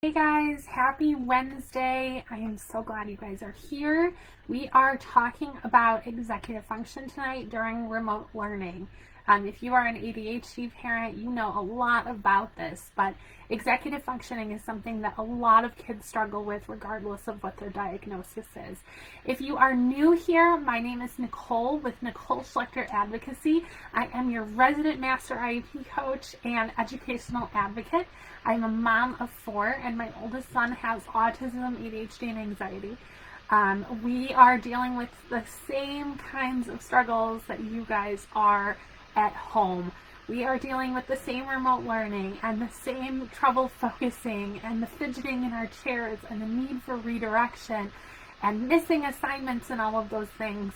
Hey guys, happy Wednesday. I am so glad you guys are here. We are talking about executive function tonight during remote learning. If you are an ADHD parent, you know a lot about this, but executive functioning is something that a lot of kids struggle with regardless of what their diagnosis is. If you are new here, my name is Nicole with Nicole Schlechter Advocacy. I am your resident master IEP coach and educational advocate. I'm a mom of 4, and my oldest son has autism, ADHD, and anxiety. We are dealing with the same kinds of struggles that you guys are at home. We are dealing with the same remote learning and the same trouble focusing and the fidgeting in our chairs and the need for redirection and missing assignments and all of those things.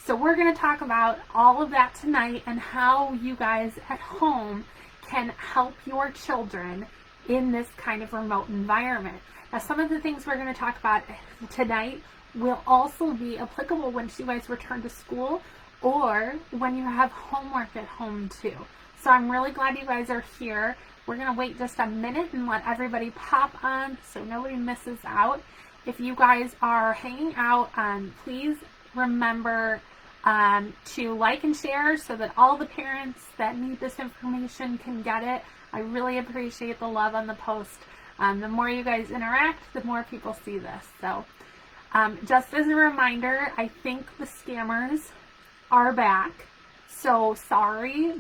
So we're going to talk about all of that tonight and how you guys at home can help your children in this kind of remote environment. Now, some of the things we're going to talk about tonight will also be applicable when you guys return to school or when you have homework at home too. So I'm really glad you guys are here. We're going to wait just a minute and let everybody pop on so nobody misses out. If you guys are hanging out, please remember to like and share so that all the parents that need this information can get it. I really appreciate the love on the post. The more you guys interact, the more people see this. So just as a reminder, I think the scammers are back. So sorry,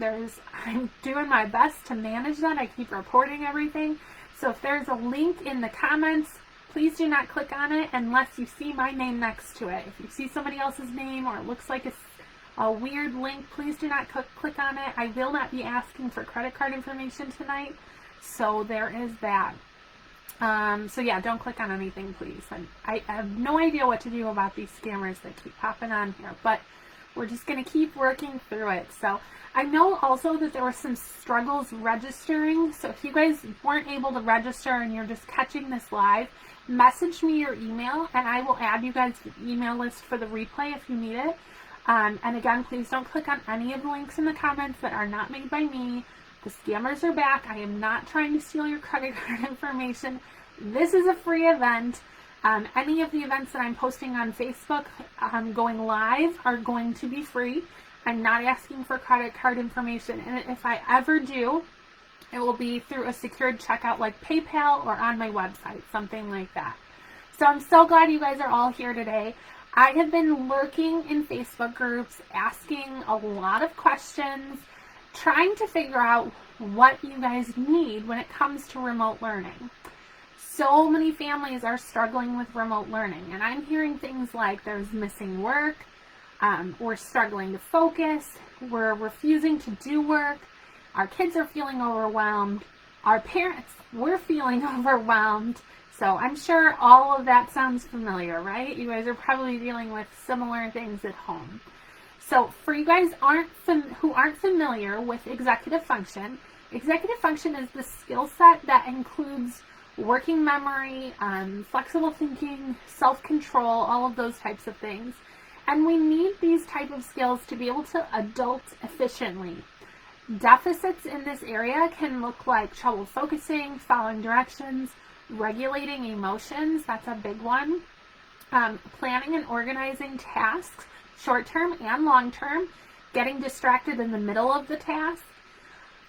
I'm doing my best to manage that. I keep reporting everything. So if there's a link in the comments, please do not click on it unless you see my name next to it. If you see somebody else's name or it looks like a weird link, please do not click on it. I will not be asking for credit card information tonight. So there is that. So yeah, don't click on anything, please. And I have no idea what to do about these scammers that keep popping on here, but we're just going to keep working through it. So I know also that there were some struggles registering. So if you guys weren't able to register and you're just catching this live, message me your email and I will add you guys to the email list for the replay if you need it. And again, please don't click on any of the links in the comments that are not made by me. The scammers are back. I am not trying to steal your credit card information. This is a free event. Any of the events that I'm posting on Facebook going live are going to be free. I'm not asking for credit card information. And if I ever do, it will be through a secured checkout like PayPal or on my website, something like that. So I'm so glad you guys are all here today. I have been lurking in Facebook groups, asking a lot of questions, trying to figure out what you guys need when it comes to remote learning. So many families are struggling with remote learning, and I'm hearing things like there's missing work, we're struggling to focus, we're refusing to do work, our kids are feeling overwhelmed, our parents, we're feeling overwhelmed. So I'm sure all of that sounds familiar, right? You guys are probably dealing with similar things at home. So for you guys who aren't familiar with executive function is the skill set that includes working memory, flexible thinking, self-control, all of those types of things. And we need these type of skills to be able to adult efficiently. Deficits in this area can look like trouble focusing, following directions, regulating emotions, that's a big one, planning and organizing tasks, short-term and long-term, getting distracted in the middle of the task.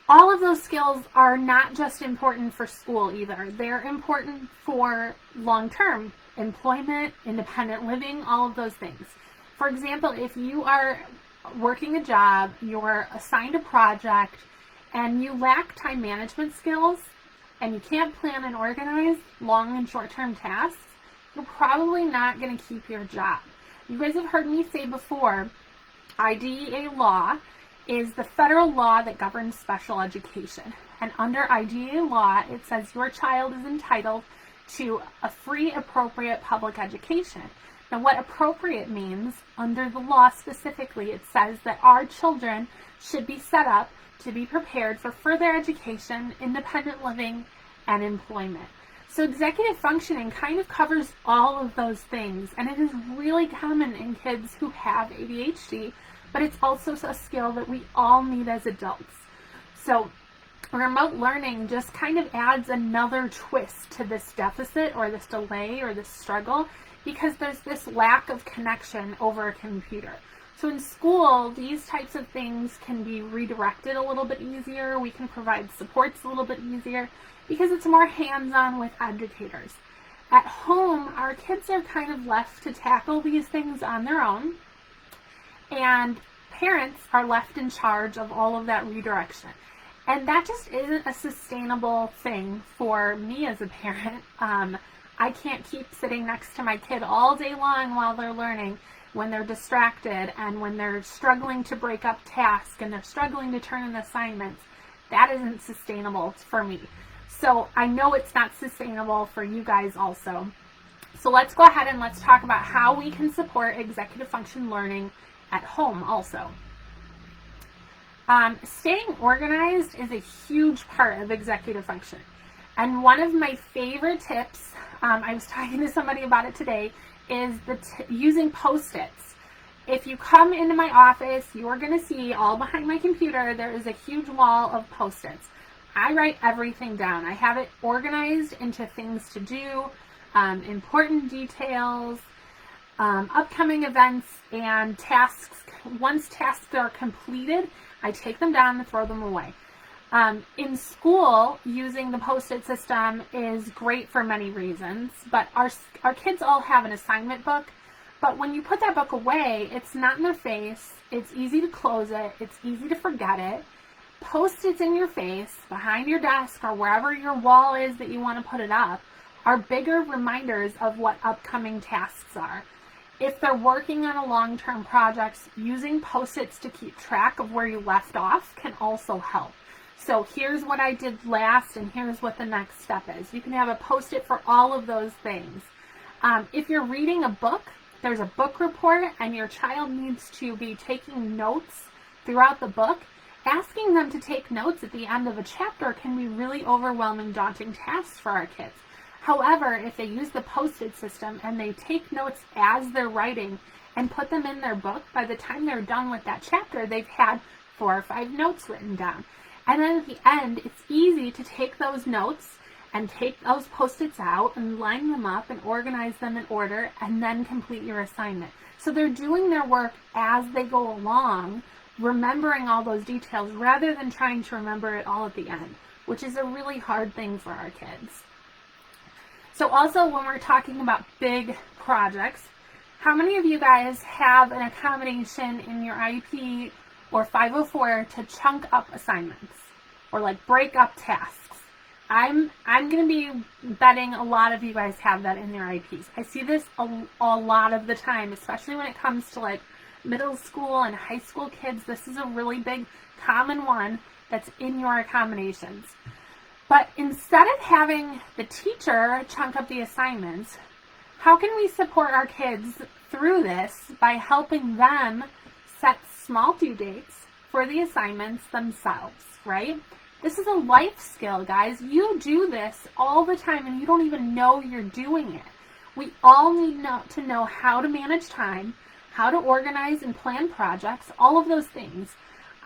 All of those skills are not just important for school either. They're important for long-term employment, independent living, all of those things. For example, if you are working a job, you're assigned a project, and you lack time management skills, and you can't plan and organize long and short-term tasks, you're probably not going to keep your job. You guys have heard me say before, IDEA law is the federal law that governs special education. And under IDEA law, it says your child is entitled to a free, appropriate public education. Now, what appropriate means, under the law specifically, it says that our children should be set up to be prepared for further education, independent living, and employment. So executive functioning kind of covers all of those things, and it is really common in kids who have ADHD, but it's also a skill that we all need as adults. So remote learning just kind of adds another twist to this deficit or this delay or this struggle, because there's this lack of connection over a computer. So in school, these types of things can be redirected a little bit easier. We can provide supports a little bit easier because it's more hands-on with educators. At home, our kids are kind of left to tackle these things on their own, and parents are left in charge of all of that redirection. And that just isn't a sustainable thing for me as a parent. I can't keep sitting next to my kid all day long while they're learning, when they're distracted and when they're struggling to break up tasks and they're struggling to turn in assignments. That isn't sustainable for me. So I know it's not sustainable for you guys also. So let's go ahead and let's talk about how we can support executive function learning at home also. Staying organized is a huge part of executive function. And one of my favorite tips, I was talking to somebody about it today, is using Post-its. If you come into my office, you're going to see all behind my computer, there is a huge wall of Post-its. I write everything down. I have it organized into things to do, important details, upcoming events, and tasks. Once tasks are completed, I take them down and throw them away. In school, using the Post-it system is great for many reasons, but our kids all have an assignment book, but when you put that book away, it's not in their face, it's easy to close it, it's easy to forget it. Post-its in your face, behind your desk, or wherever your wall is that you want to put it up, are bigger reminders of what upcoming tasks are. If they're working on a long-term project, using Post-its to keep track of where you left off can also help. So here's what I did last, and here's what the next step is. You can have a Post-it for all of those things. If you're reading a book, there's a book report, and your child needs to be taking notes throughout the book. Asking them to take notes at the end of a chapter can be really overwhelming, daunting tasks for our kids. However, if they use the Post-it system and they take notes as they're writing and put them in their book, by the time they're done with that chapter, they've had 4 or 5 notes written down. And then at the end, it's easy to take those notes and take those Post-its out and line them up and organize them in order and then complete your assignment. So they're doing their work as they go along, remembering all those details rather than trying to remember it all at the end, which is a really hard thing for our kids. So also, when we're talking about big projects, how many of you guys have an accommodation in your IEP or 504 to chunk up assignments or like break up tasks? I'm going to be betting a lot of you guys have that in your IEPs. I see this a lot of the time, especially when it comes to like middle school and high school kids. This is a really big common one that's in your accommodations. But instead of having the teacher chunk up the assignments, how can we support our kids through this by helping them set small due dates for the assignments themselves, right? This is a life skill, guys. You do this all the time and you don't even know you're doing it. We all need to know how to manage time, how to organize and plan projects, all of those things.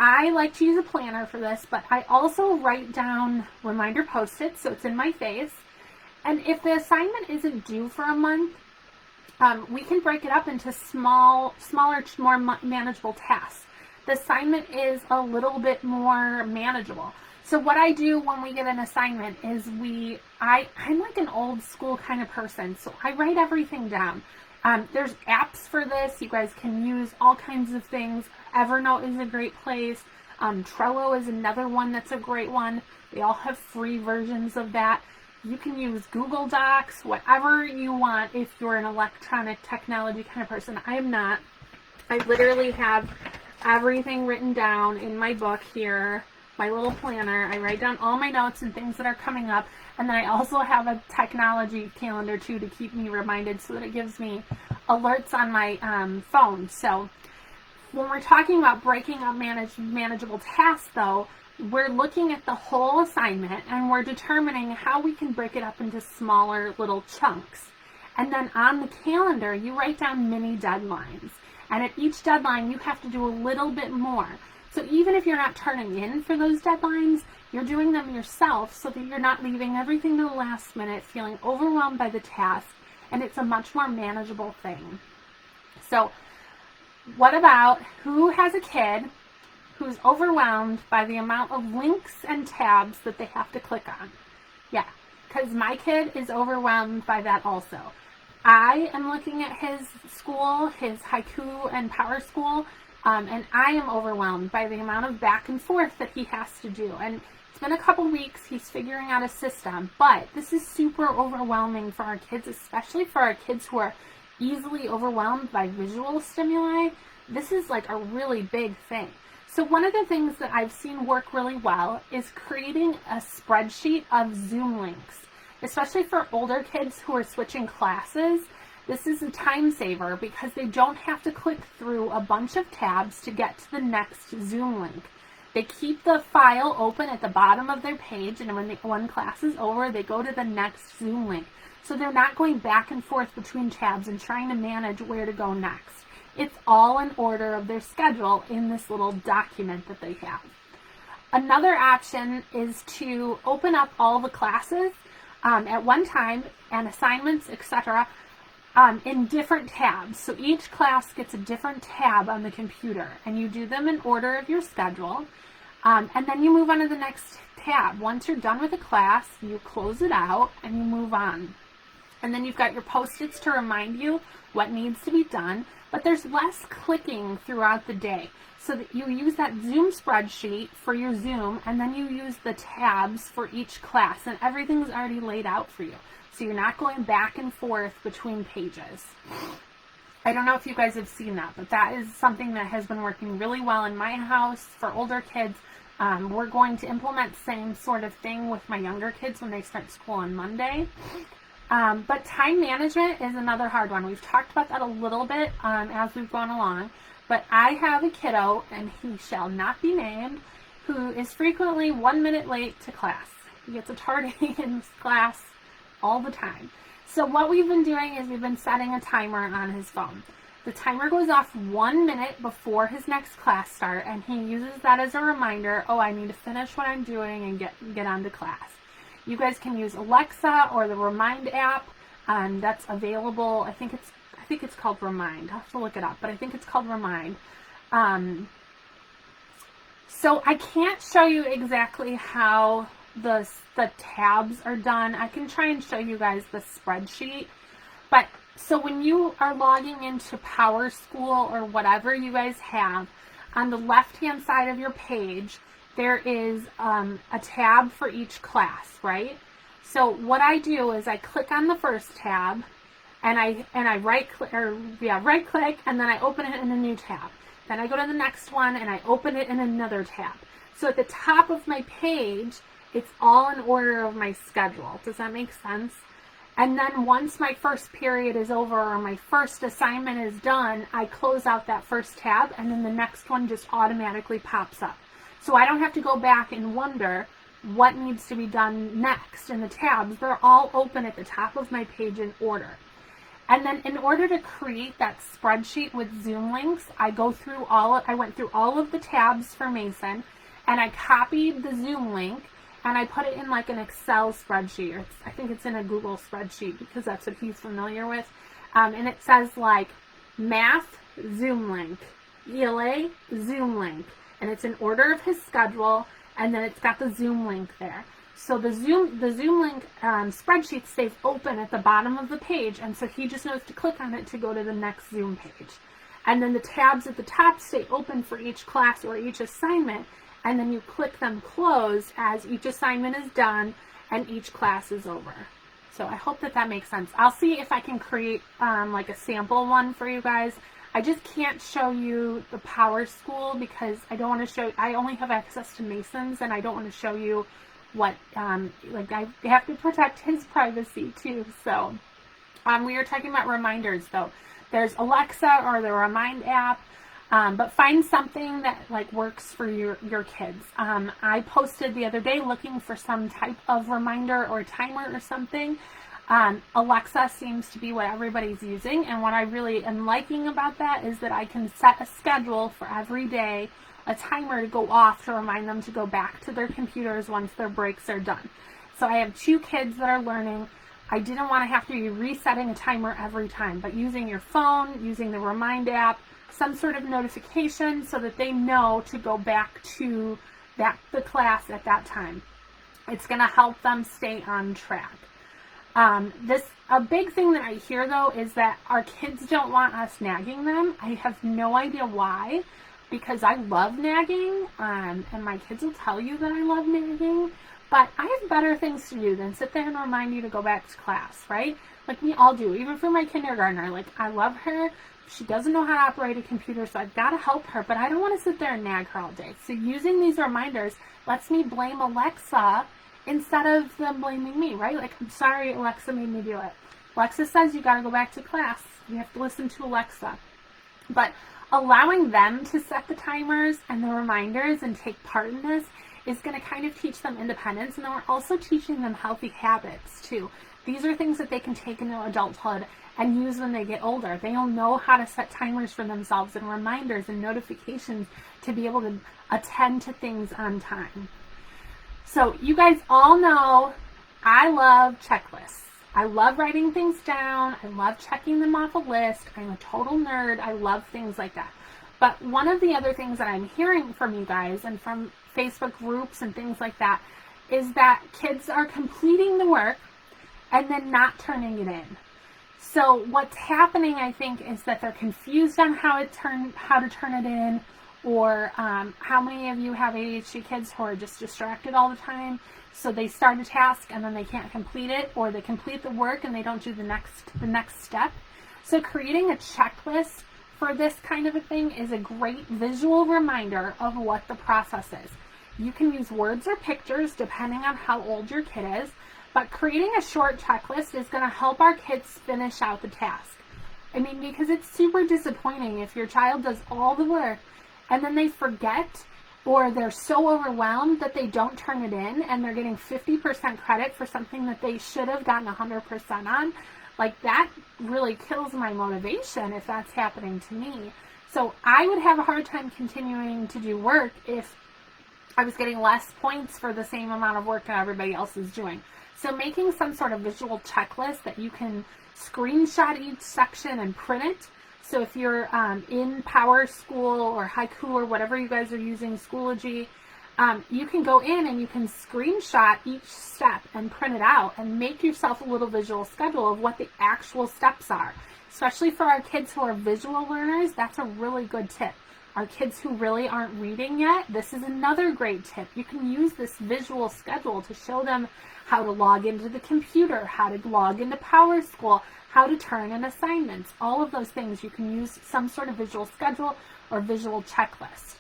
I like to use a planner for this, but I also write down reminder Post-its so it's in my face. And if the assignment isn't due for a month, we can break it up into smaller, more manageable tasks. The assignment is a little bit more manageable. So what I do when we get an assignment is I'm like an old school kind of person, so I write everything down. There's apps for this. You guys can use all kinds of things. Evernote is a great place. Trello is another one that's a great one. They all have free versions of that. You can use Google Docs, whatever you want if you're an electronic technology kind of person. I am not. I literally have everything written down in my book here, my little planner. I write down all my notes and things that are coming up. And then I also have a technology calendar too to keep me reminded so that it gives me alerts on my phone. So when we're talking about breaking up manageable tasks though, we're looking at the whole assignment and we're determining how we can break it up into smaller little chunks. And then on the calendar, you write down mini deadlines. And at each deadline, you have to do a little bit more. So even if you're not turning in for those deadlines, you're doing them yourself so that you're not leaving everything to the last minute, feeling overwhelmed by the task, and it's a much more manageable thing. So what about who has a kid who's overwhelmed by the amount of links and tabs that they have to click on? Yeah, because my kid is overwhelmed by that also. I am looking at his school, his haiku and power school, and I am overwhelmed by the amount of back and forth that he has to do. And it's been a couple weeks, he's figuring out a system, but this is super overwhelming for our kids, especially for our kids who are easily overwhelmed by visual stimuli. This is like a really big thing. So one of the things that I've seen work really well is creating a spreadsheet of Zoom links, especially for older kids who are switching classes. This is a time saver because they don't have to click through a bunch of tabs to get to the next Zoom link. They keep the file open at the bottom of their page, and when one class is over, they go to the next Zoom link. So they're not going back and forth between tabs and trying to manage where to go next. It's all in order of their schedule in this little document that they have. Another option is to open up all the classes at one time and assignments, etc., in different tabs. So each class gets a different tab on the computer, and you do them in order of your schedule, and then you move on to the next tab. Once you're done with a class, you close it out and you move on. And then you've got your Post-its to remind you what needs to be done, but there's less clicking throughout the day. So that you use that Zoom spreadsheet for your Zoom, and then you use the tabs for each class, and everything's already laid out for you. So you're not going back and forth between pages. I don't know if you guys have seen that, but that is something that has been working really well in my house for older kids. We're going to implement the same sort of thing with my younger kids when they start school on Monday. But time management is another hard one. We've talked about that a little bit as we've gone along. But I have a kiddo, and he shall not be named, who is frequently 1 minute late to class. He gets a tardy in class all the time. So what we've been doing is we've been setting a timer on his phone. The timer goes off 1 minute before his next class start, and he uses that as a reminder, oh, I need to finish what I'm doing and get on to class. You guys can use Alexa or the Remind app. That's available. I think it's called Remind. I'll have to look it up, but I think it's called Remind. So I can't show you exactly how the tabs are done. I can try and show you guys the spreadsheet. But so when you are logging into Power School or whatever you guys have, on the left-hand side of your page, there is a tab for each class, right? So what I do is I click on the first tab, and I right click, and then I open it in a new tab. Then I go to the next one and I open it in another tab. So at the top of my page, it's all in order of my schedule. Does that make sense? And then once my first period is over or my first assignment is done, I close out that first tab, and then the next one just automatically pops up. So I don't have to go back and wonder what needs to be done next in the tabs. They're all open at the top of my page in order. And then in order to create that spreadsheet with Zoom links, I went through all of the tabs for Mason, and I copied the Zoom link, and I put it in like an Excel spreadsheet, or I think it's in a Google spreadsheet because that's what he's familiar with. And it says like math Zoom link, ELA Zoom link, and it's in order of his schedule, and then it's got the Zoom link there. So the Zoom link spreadsheet stays open at the bottom of the page, and so he just knows to click on it to go to the next Zoom page. And then the tabs at the top stay open for each class or each assignment, and then you click them closed as each assignment is done and each class is over. So I hope that makes sense. I'll see if I can create like a sample one for you guys. I just can't show you the Power School because I don't want to show, I only have access to Mason's, and I don't want to show you what, like I have to protect his privacy too. So we are talking about reminders though. There's Alexa or the Remind app, but find something that like works for your kids. I posted the other day looking for some type of reminder or timer or something. Alexa seems to be what everybody's using, and what I really am liking about that is that I can set a schedule for every day, a timer to go off to remind them to go back to their computers once their breaks are done. So I have 2 kids that are learning. I didn't want to have to be resetting a timer every time, but using your phone, using the Remind app, some sort of notification so that they know to go back to the class at that time. It's going to help them stay on track. A big thing that I hear though is that our kids don't want us nagging them. I have no idea why, because I love nagging, and my kids will tell you that I love nagging, but I have better things to do than sit there and remind you to go back to class, right? Like we all do, even for my kindergartner. Like, I love her. She doesn't know how to operate a computer, so I've got to help her, but I don't want to sit there and nag her all day. So using these reminders lets me blame Alexa instead of them blaming me, right? Like, I'm sorry, Alexa made me do it. Alexa says you got to go back to class. You have to listen to Alexa. But allowing them to set the timers and the reminders and take part in this is going to kind of teach them independence, and then we're also teaching them healthy habits too. These are things that they can take into adulthood and use when they get older. They'll know how to set timers for themselves and reminders and notifications to be able to attend to things on time. So you guys all know I love checklists. I love writing things down. I love checking them off a list. I'm a total nerd. I love things like that. But one of the other things that I'm hearing from you guys and from Facebook groups and things like that is that kids are completing the work and then not turning it in. So what's happening, I think, is that they're confused on how to turn it in, or how many of you have ADHD kids who are just distracted all the time? So they start a task and then they can't complete it, or they complete the work and they don't do the next step. So creating a checklist for this kind of a thing is a great visual reminder of what the process is. You can use words or pictures depending on how old your kid is, but creating a short checklist is going to help our kids finish out the task. I mean, because it's super disappointing if your child does all the work and then they forget, or they're so overwhelmed that they don't turn it in and they're getting 50% credit for something that they should have gotten 100% on. Like, that really kills my motivation if that's happening to me. So I would have a hard time continuing to do work if I was getting less points for the same amount of work that everybody else is doing. So making some sort of visual checklist that you can screenshot each section and print it. So if you're in Power School or Haiku or whatever you guys are using, Schoology, you can go in and you can screenshot each step and print it out and make yourself a little visual schedule of what the actual steps are. Especially for our kids who are visual learners, that's a really good tip. Our kids who really aren't reading yet, this is another great tip. You can use this visual schedule to show them how to log into the computer, how to log into Power School, how to turn in assignments. All of those things, you can use some sort of visual schedule or visual checklist.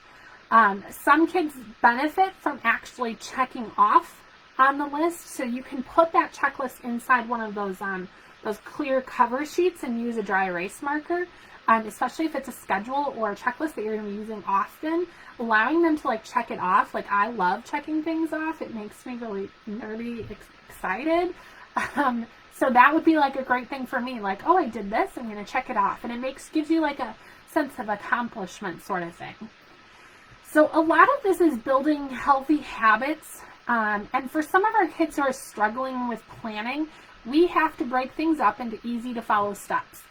Some kids benefit from actually checking off on the list, so you can put that checklist inside one of those clear cover sheets and use a dry erase marker, especially if it's a schedule or a checklist that you're going to be using often, allowing them to like check it off. Like, I love checking things off. It makes me really nerdy excited. So that would be like a great thing for me. Like, oh, I did this, I'm going to check it off. And it gives you like a sense of accomplishment sort of thing. So a lot of this is building healthy habits. And for some of our kids who are struggling with planning, we have to break things up into easy to follow steps.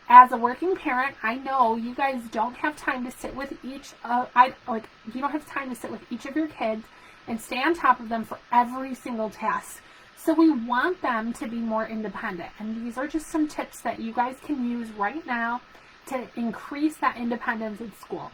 As a working parent, I know you guys don't have time to sit with you don't have time to sit with each of your kids and stay on top of them for every single task. So we want them to be more independent. And these are just some tips that you guys can use right now to increase that independence in school.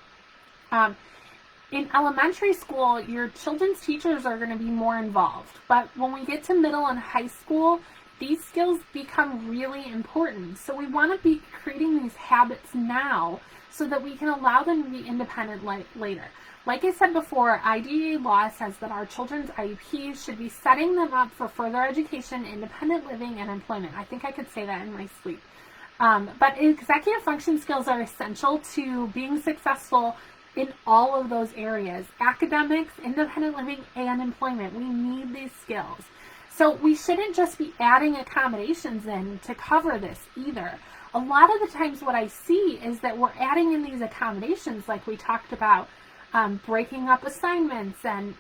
In elementary school, your children's teachers are going to be more involved. But when we get to middle and high school, these skills become really important. So we want to be creating these habits now so that we can allow them to be independent later. Like I said before, IDEA law says that our children's IEPs should be setting them up for further education, independent living, and employment. I think I could say that in my sleep. But executive function skills are essential to being successful in all of those areas: academics, independent living, and employment. We need these skills. So we shouldn't just be adding accommodations in to cover this either. A lot of the times what I see is that we're adding in these accommodations like we talked about, breaking up assignments and,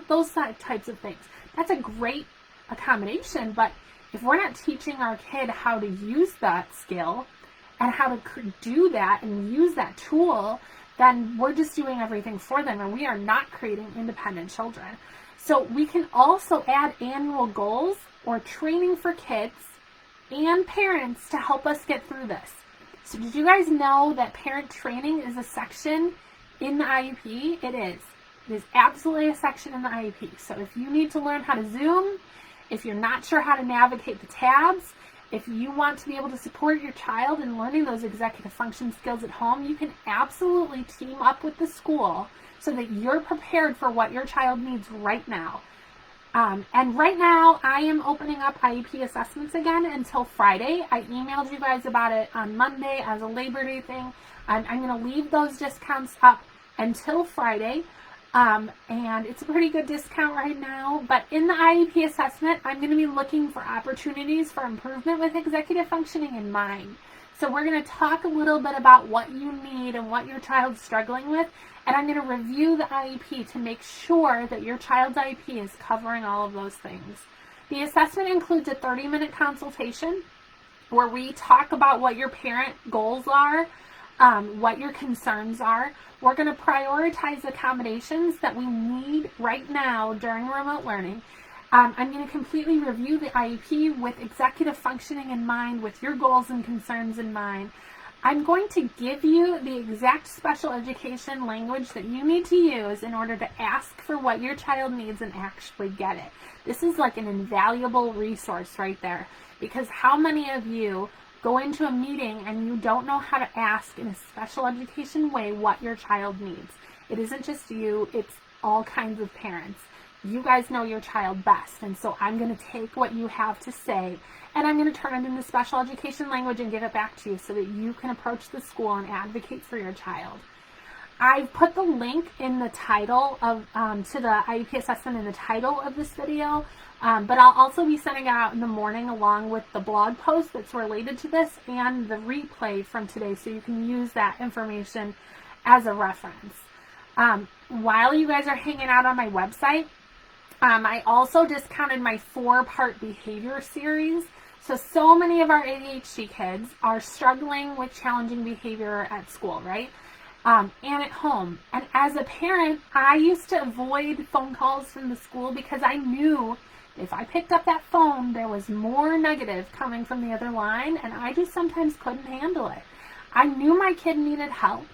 those types of things. That's a great accommodation, but if we're not teaching our kid how to use that skill and how to do that and use that tool, then we're just doing everything for them and we are not creating independent children. So we can also add annual goals or training for kids and parents to help us get through this. So did you guys know that parent training is a section in the IEP? It is. It is absolutely a section in the IEP. So if you need to learn how to Zoom, if you're not sure how to navigate the tabs, if you want to be able to support your child in learning those executive function skills at home, you can absolutely team up with the school so that you're prepared for what your child needs right now. And right now, I am opening up IEP assessments again until Friday. I emailed you guys about it on Monday as a Labor Day thing. I'm going to leave those discounts up until Friday. And it's a pretty good discount right now. But in the IEP assessment, I'm going to be looking for opportunities for improvement with executive functioning in mind. So we're going to talk a little bit about what you need and what your child's struggling with. And I'm going to review the IEP to make sure that your child's IEP is covering all of those things. The assessment includes a 30-minute consultation where we talk about what your parent goals are, what your concerns are. We're going to prioritize accommodations that we need right now during remote learning. I'm going to completely review the IEP with executive functioning in mind, with your goals and concerns in mind. I'm going to give you the exact special education language that you need to use in order to ask for what your child needs and actually get it. This is like an invaluable resource right there, because how many of you go into a meeting and you don't know how to ask in a special education way what your child needs? It isn't just you, it's all kinds of parents. You guys know your child best, and so I'm going to take what you have to say and I'm going to turn it into special education language and give it back to you so that you can approach the school and advocate for your child. I've put the link in the title of to the IEP assessment in the title of this video, but I'll also be sending it out in the morning along with the blog post that's related to this and the replay from today, so you can use that information as a reference. While you guys are hanging out on my website, I also discounted my 4-part behavior series. So many of our ADHD kids are struggling with challenging behavior at school, right? And at home. And as a parent, I used to avoid phone calls from the school because I knew if I picked up that phone, there was more negative coming from the other line, and I just sometimes couldn't handle it. I knew my kid needed help,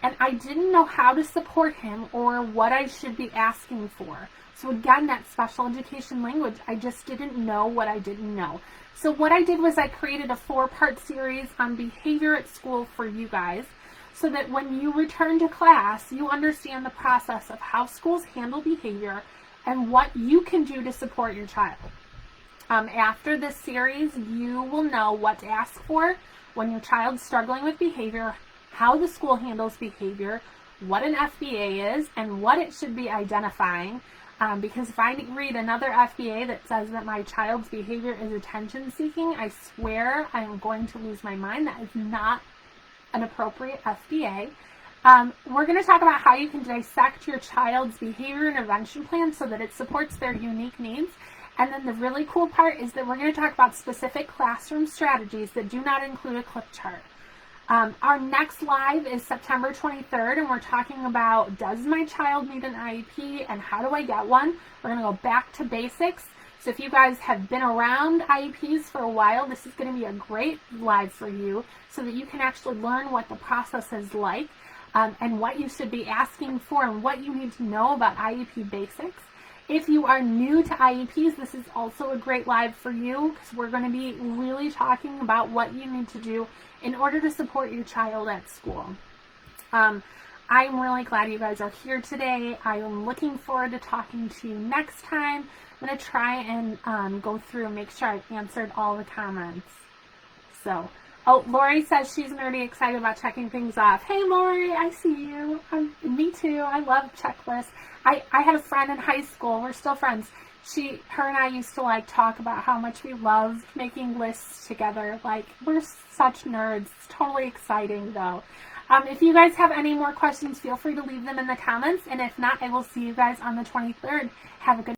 and I didn't know how to support him or what I should be asking for. So again, that special education language, I just didn't know what I didn't know. So what I did was I created a 4-part series on behavior at school for you guys, so that when you return to class, you understand the process of how schools handle behavior and what you can do to support your child. After this series, you will know what to ask for when your child's struggling with behavior, how the school handles behavior, what an FBA is, and what it should be identifying. Because if I read another FBA that says that my child's behavior is attention-seeking, I swear I'm going to lose my mind. That is not an appropriate FBA. We're going to talk about how you can dissect your child's behavior intervention plan so that it supports their unique needs. And then the really cool part is that we're going to talk about specific classroom strategies that do not include a clip chart. Our next live is September 23rd, and we're talking about, does my child need an IEP and how do I get one? We're going to go back to basics. So if you guys have been around IEPs for a while, this is going to be a great live for you so that you can actually learn what the process is like and what you should be asking for and what you need to know about IEP basics. If you are new to IEPs, this is also a great live for you because we're going to be really talking about what you need to do in order to support your child at school. I'm really glad you guys are here today. I am looking forward to talking to you next time. I'm going to try and go through and make sure I've answered all the comments. So, Lori says she's nerdy excited about checking things off. Hey, Lori, I see you. Me too. I love checklists. I had a friend in high school. We're still friends. Her and I used to like talk about how much we loved making lists together. Like, we're such nerds. It's totally exciting though. If you guys have any more questions, feel free to leave them in the comments. And if not, I will see you guys on the 23rd. Have a good